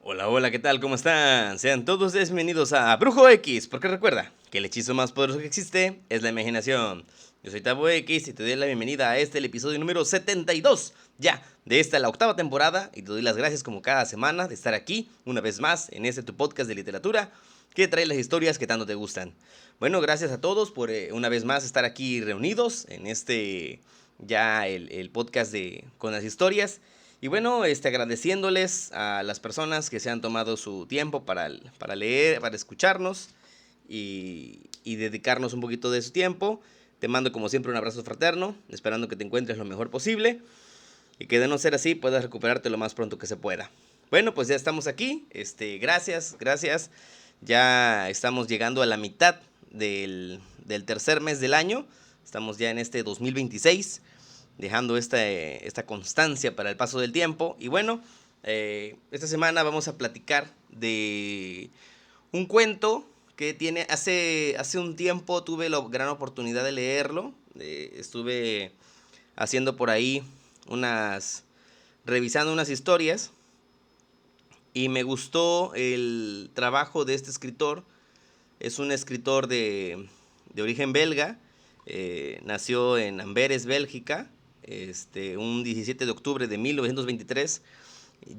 Hola, hola, ¿qué tal? ¿Cómo están? Sean todos bienvenidos a Brujo X, porque recuerda que el hechizo más poderoso que existe es la imaginación. Yo soy Tabo X y te doy la bienvenida a el episodio número 72, ya, de esta la octava temporada, y te doy las gracias como cada semana de estar aquí, una vez más, en tu podcast de literatura, que trae las historias que tanto te gustan. Bueno, gracias a todos por una vez más estar aquí reunidos en el podcast con las historias. Y bueno, agradeciéndoles a las personas que se han tomado su tiempo para leer, para escucharnos y dedicarnos un poquito de su tiempo. Te mando como siempre un abrazo fraterno, esperando que te encuentres lo mejor posible y que de no ser así puedas recuperarte lo más pronto que se pueda. Bueno, pues ya estamos aquí. Gracias. Ya estamos llegando a la mitad del tercer mes del año. Estamos ya en 2026, dejando esta constancia para el paso del tiempo. Y bueno, esta semana vamos a platicar de un cuento que tiene hace un tiempo tuve la gran oportunidad de leerlo. Estuve haciendo por ahí revisando unas historias y me gustó el trabajo de este escritor. Es un escritor de origen belga. Nació en Amberes, Bélgica, un 17 de octubre de 1923.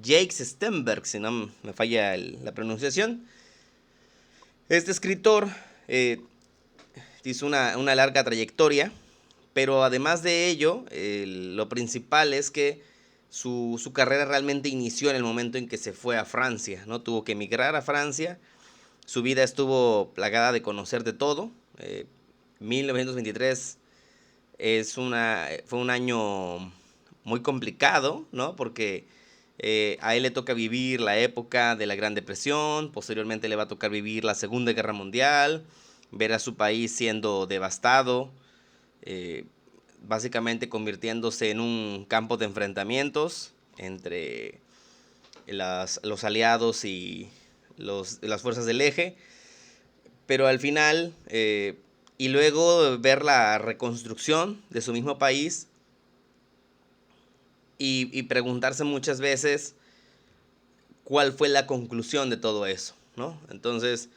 Jacques Stenberg, si no me falla la pronunciación. Este escritor hizo una larga trayectoria, pero además de ello, lo principal es que su carrera realmente inició en el momento en que se fue a Francia, ¿no? Tuvo que emigrar a Francia. Su vida estuvo plagada de conocer de todo. 1923 fue un año muy complicado, ¿no? Porque a él le toca vivir la época de la Gran Depresión, posteriormente le va a tocar vivir la Segunda Guerra Mundial, ver a su país siendo devastado, eh, básicamente convirtiéndose en un campo de enfrentamientos entre los aliados y las fuerzas del eje. Pero al final, y luego ver la reconstrucción de su mismo país y preguntarse muchas veces cuál fue la conclusión de todo eso, ¿no? Entonces,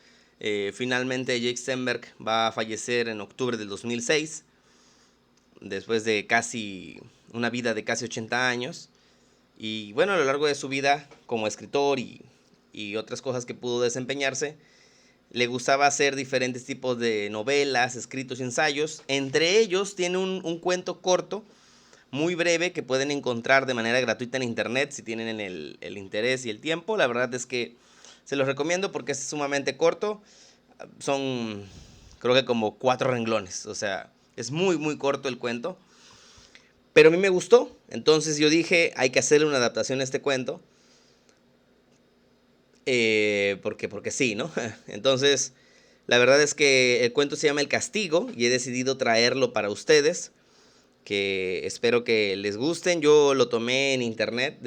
finalmente Jake Stenberg va a fallecer en octubre del 2006, después de una vida de casi 80 años. Y bueno, a lo largo de su vida como escritor y otras cosas que pudo desempeñarse, le gustaba hacer diferentes tipos de novelas, escritos y ensayos. Entre ellos tiene un cuento corto, muy breve, que pueden encontrar de manera gratuita en internet si tienen el interés y el tiempo. La verdad es que se los recomiendo porque es sumamente corto. Son, creo que como 4 renglones. O sea, es muy, muy corto el cuento. Pero a mí me gustó. Entonces yo dije, hay que hacerle una adaptación a este cuento. Porque sí, ¿no? Entonces, la verdad es que el cuento se llama El Castigo y he decidido traerlo para ustedes, que espero que les gusten. Yo lo tomé en internet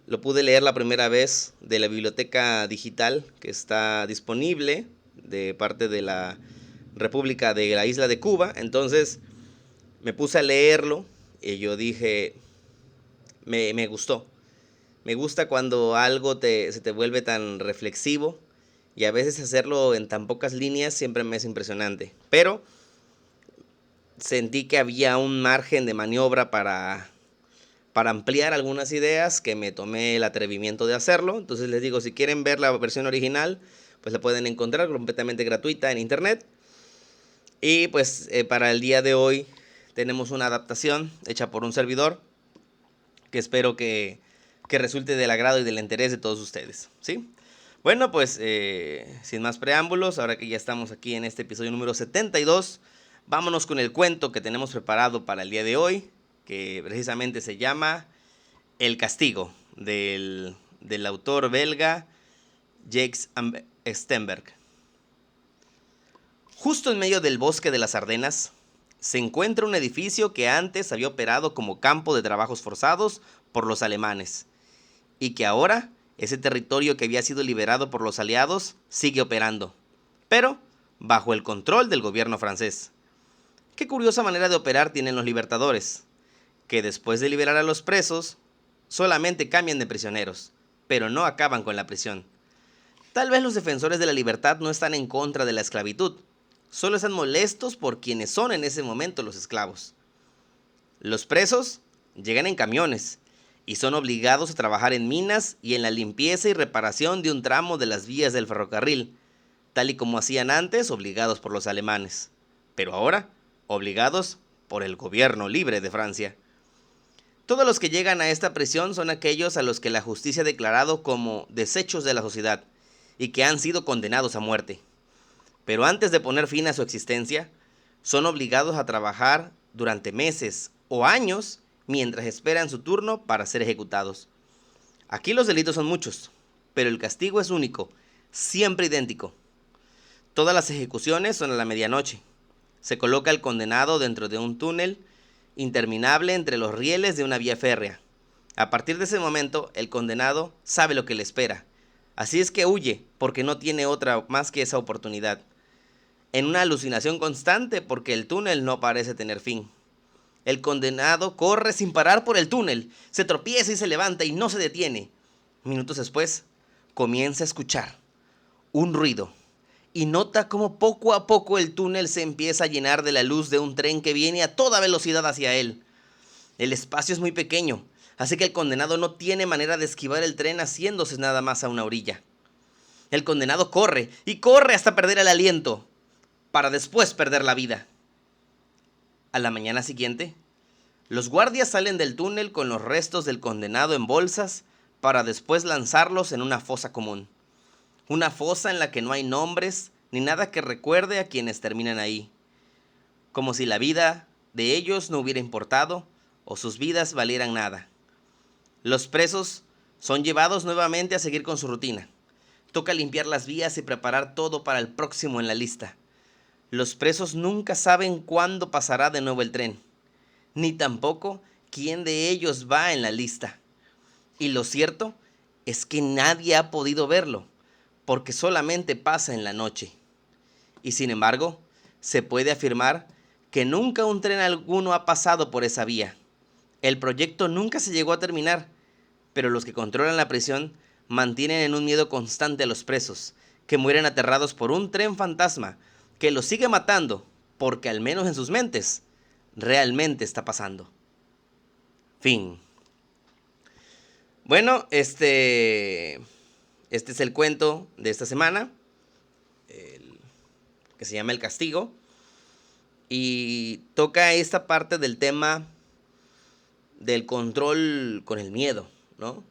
lo pude leer la primera vez de la biblioteca digital que está disponible de parte de la República de la Isla de Cuba. Entonces me puse a leerlo y yo dije, me gustó. Me gusta cuando algo se te vuelve tan reflexivo y a veces hacerlo en tan pocas líneas siempre me es impresionante. Pero sentí que había un margen de maniobra para ampliar algunas ideas que me tomé el atrevimiento de hacerlo. Entonces les digo, si quieren ver la versión original, pues la pueden encontrar completamente gratuita en internet. Y pues para el día de hoy tenemos una adaptación hecha por un servidor que espero que resulte del agrado y del interés de todos ustedes, ¿sí? Bueno, pues sin más preámbulos, ahora que ya estamos aquí en este episodio número 72, vámonos con el cuento que tenemos preparado para el día de hoy, que precisamente se llama El Castigo, del autor belga Jacques Stenberg. Justo en medio del bosque de las Ardenas se encuentra un edificio que antes había operado como campo de trabajos forzados por los alemanes y que ahora ese territorio que había sido liberado por los aliados sigue operando, pero bajo el control del gobierno francés. Qué curiosa manera de operar tienen los libertadores, que después de liberar a los presos, solamente cambian de prisioneros, pero no acaban con la prisión. Tal vez los defensores de la libertad no están en contra de la esclavitud, solo están molestos por quienes son en ese momento los esclavos. Los presos llegan en camiones y son obligados a trabajar en minas y en la limpieza y reparación de un tramo de las vías del ferrocarril, tal y como hacían antes, obligados por los alemanes, pero ahora obligados por el gobierno libre de Francia. Todos los que llegan a esta prisión son aquellos a los que la justicia ha declarado como desechos de la sociedad y que han sido condenados a muerte. Pero antes de poner fin a su existencia, son obligados a trabajar durante meses o años mientras esperan su turno para ser ejecutados. Aquí los delitos son muchos, pero el castigo es único, siempre idéntico. Todas las ejecuciones son a la medianoche. Se coloca al condenado dentro de un túnel interminable entre los rieles de una vía férrea. A partir de ese momento, el condenado sabe lo que le espera. Así es que huye, porque no tiene otra más que esa oportunidad. En una alucinación constante, porque el túnel no parece tener fin. El condenado corre sin parar por el túnel, se tropieza y se levanta y no se detiene. Minutos después, comienza a escuchar un ruido y nota cómo poco a poco el túnel se empieza a llenar de la luz de un tren que viene a toda velocidad hacia él. El espacio es muy pequeño, así que el condenado no tiene manera de esquivar el tren haciéndose nada más a una orilla. El condenado corre y corre hasta perder el aliento, para después perder la vida. A la mañana siguiente, los guardias salen del túnel con los restos del condenado en bolsas para después lanzarlos en una fosa común. Una fosa en la que no hay nombres ni nada que recuerde a quienes terminan ahí. Como si la vida de ellos no hubiera importado o sus vidas valieran nada. Los presos son llevados nuevamente a seguir con su rutina. Toca limpiar las vías y preparar todo para el próximo en la lista. Los presos nunca saben cuándo pasará de nuevo el tren, ni tampoco quién de ellos va en la lista. Y lo cierto es que nadie ha podido verlo, porque solamente pasa en la noche. Y sin embargo, se puede afirmar que nunca un tren alguno ha pasado por esa vía. El proyecto nunca se llegó a terminar, pero los que controlan la prisión mantienen en un miedo constante a los presos, que mueren aterrados por un tren fantasma, que los sigue matando, porque al menos en sus mentes, realmente está pasando. Fin. Bueno, este es el cuento de esta semana, que se llama El Castigo, y toca esta parte del tema del control con el miedo, ¿no?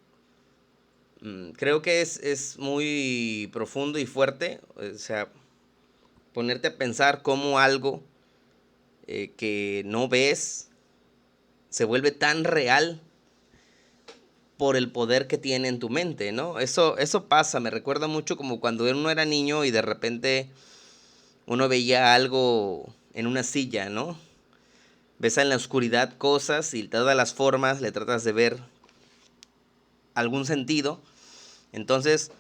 Creo que es muy profundo y fuerte, o sea, ponerte a pensar cómo algo que no ves se vuelve tan real por el poder que tiene en tu mente, ¿no? Eso pasa, me recuerda mucho como cuando uno era niño y de repente uno veía algo en una silla, ¿no? Ves en la oscuridad cosas y todas las formas le tratas de ver algún sentido. Entonces,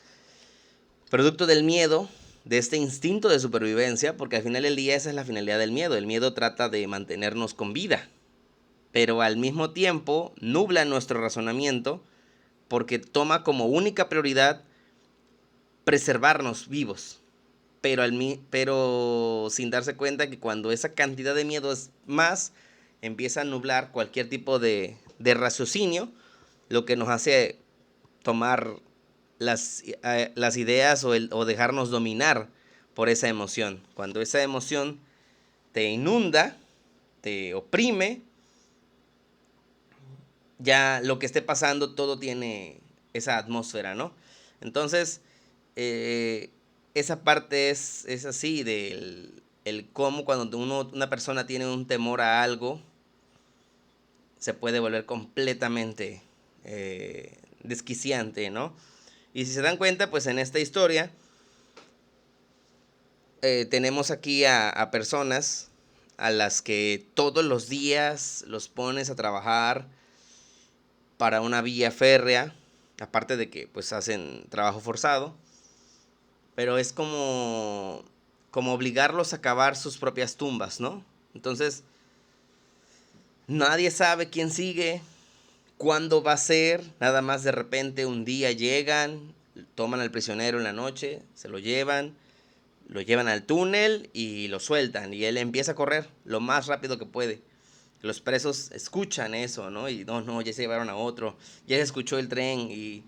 producto del miedo, de este instinto de supervivencia, porque al final del día esa es la finalidad del miedo. El miedo trata de mantenernos con vida, pero al mismo tiempo nubla nuestro razonamiento porque toma como única prioridad preservarnos vivos, pero sin darse cuenta que cuando esa cantidad de miedo es más, empieza a nublar cualquier tipo de raciocinio, lo que nos hace tomar las ideas o dejarnos dominar por esa emoción. Cuando esa emoción te inunda, te oprime, ya lo que esté pasando todo tiene esa atmósfera, ¿no? Entonces, esa parte es así, del el cómo cuando una persona tiene un temor a algo, se puede volver completamente desquiciante, ¿no? Y si se dan cuenta, pues en esta historia tenemos aquí a personas a las que todos los días los pones a trabajar para una vía férrea, aparte de que pues hacen trabajo forzado, pero es como obligarlos a cavar sus propias tumbas, ¿no? Entonces, nadie sabe quién sigue, ¿Cuándo va a ser? Nada más de repente un día llegan, toman al prisionero en la noche, se lo llevan al túnel y lo sueltan. Y él empieza a correr lo más rápido que puede. Los presos escuchan eso, ¿no? Y no, ya se llevaron a otro, ya se escuchó el tren y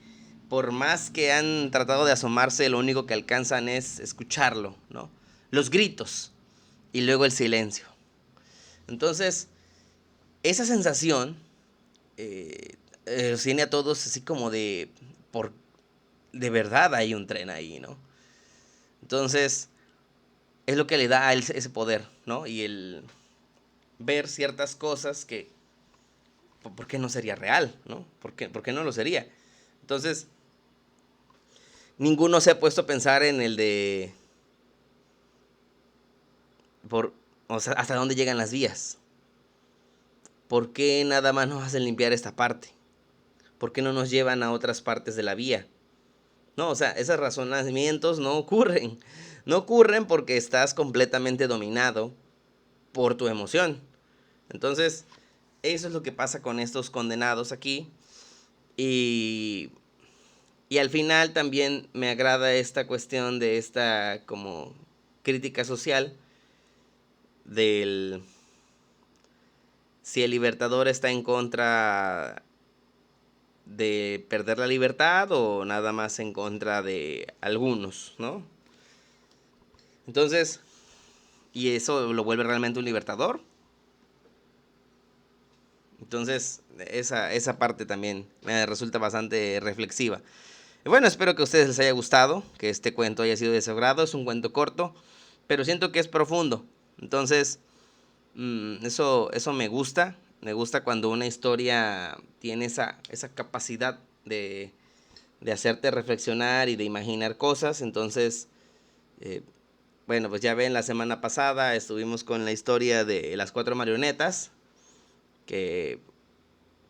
por más que han tratado de asomarse, lo único que alcanzan es escucharlo, ¿no? Los gritos y luego el silencio. Entonces, esa sensación tiene a todos así como de verdad hay un tren ahí, ¿no? Entonces, es lo que le da a él ese poder, ¿no? Y el ver ciertas cosas que, ¿por qué no sería real, ¿no? ¿Por qué no lo sería? Entonces, ninguno se ha puesto a pensar en el de, o sea, hasta dónde llegan las vías. ¿Por qué nada más nos hacen limpiar esta parte? ¿Por qué no nos llevan a otras partes de la vía? No, o sea, esos razonamientos no ocurren. No ocurren porque estás completamente dominado por tu emoción. Entonces, eso es lo que pasa con estos condenados aquí. Y, y al final también me agrada esta cuestión de esta como crítica social del si el libertador está en contra de perder la libertad o nada más en contra de algunos, ¿no? Entonces, ¿y eso lo vuelve realmente un libertador? Entonces, esa parte también me resulta bastante reflexiva. Y bueno, espero que a ustedes les haya gustado, que este cuento haya sido de su agrado. Es un cuento corto, pero siento que es profundo. Entonces, eso me gusta. Me gusta cuando una historia tiene esa capacidad de hacerte reflexionar y de imaginar cosas. Entonces, eh, bueno, pues ya ven, la semana pasada estuvimos con la historia de las 4 marionetas, que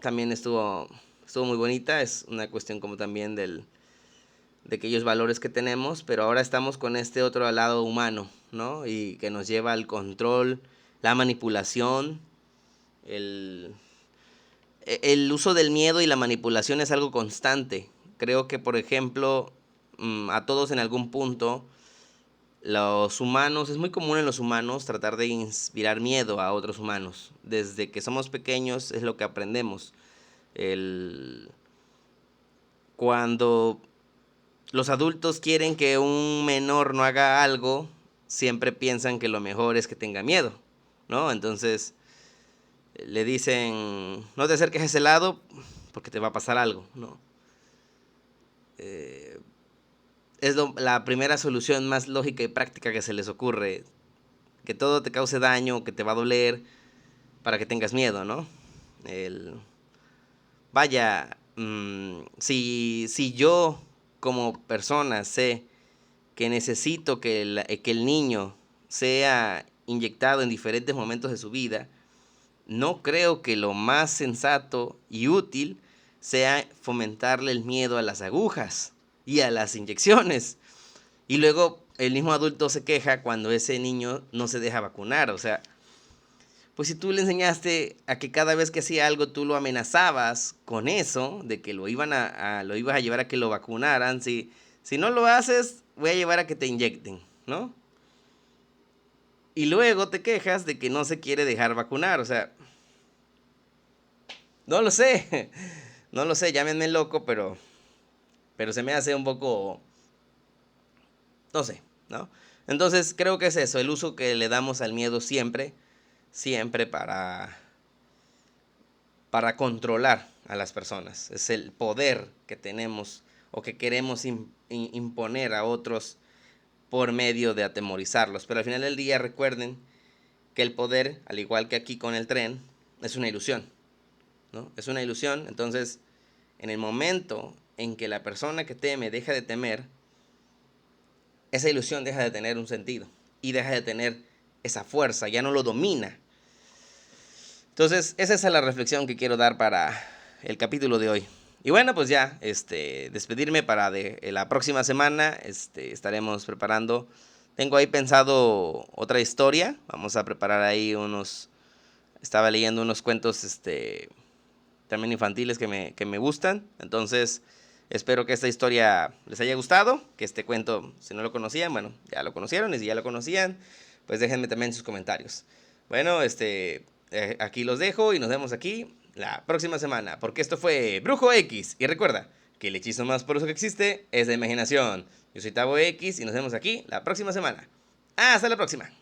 también estuvo muy bonita. Es una cuestión como también de aquellos valores que tenemos, pero ahora estamos con este otro lado humano, ¿no? Y que nos lleva al control, la manipulación, el, el uso del miedo y la manipulación es algo constante. Creo que, por ejemplo, a todos en algún punto, los humanos, es muy común en los humanos tratar de inspirar miedo a otros humanos. Desde que somos pequeños es lo que aprendemos. El, cuando los adultos quieren que un menor no haga algo, siempre piensan que lo mejor es que tenga miedo, ¿no? Entonces le dicen, no te acerques a ese lado porque te va a pasar algo, ¿no? Es la primera solución más lógica y práctica que se les ocurre, que todo te cause daño, que te va a doler, para que tengas miedo, ¿no? El, vaya, si yo como persona sé que necesito que el niño sea inyectado en diferentes momentos de su vida, no creo que lo más sensato y útil sea fomentarle el miedo a las agujas y a las inyecciones. Y luego el mismo adulto se queja cuando ese niño no se deja vacunar. O sea, pues si tú le enseñaste a que cada vez que hacía algo tú lo amenazabas con eso, de que lo lo ibas a llevar a que lo vacunaran, si no lo haces, voy a llevar a que te inyecten, ¿no? Y luego te quejas de que no se quiere dejar vacunar, o sea, no lo sé, no lo sé, llámenme loco, pero se me hace un poco, no sé, ¿no? Entonces creo que es eso, el uso que le damos al miedo siempre, siempre para controlar a las personas. Es el poder que tenemos o que queremos imponer a otros por medio de atemorizarlos. Pero al final del día recuerden que el poder, al igual que aquí con el tren, es una ilusión, ¿no? Es una ilusión. Entonces, en el momento en que la persona que teme deja de temer, esa ilusión deja de tener un sentido y deja de tener esa fuerza, ya no lo domina. Entonces, esa es la reflexión que quiero dar para el capítulo de hoy. Y bueno, pues ya, despedirme para la próxima semana, estaremos preparando. Tengo ahí pensado otra historia. Vamos a preparar ahí estaba leyendo unos cuentos, también infantiles que me gustan. Entonces, espero que esta historia les haya gustado, que este cuento, si no lo conocían, bueno, ya lo conocieron, y si ya lo conocían, pues déjenme también sus comentarios. Bueno, aquí los dejo y nos vemos aquí la próxima semana, porque esto fue Brujo X. Y recuerda que el hechizo más poderoso que existe es la imaginación. Yo soy Tavo X y nos vemos aquí la próxima semana. Hasta la próxima.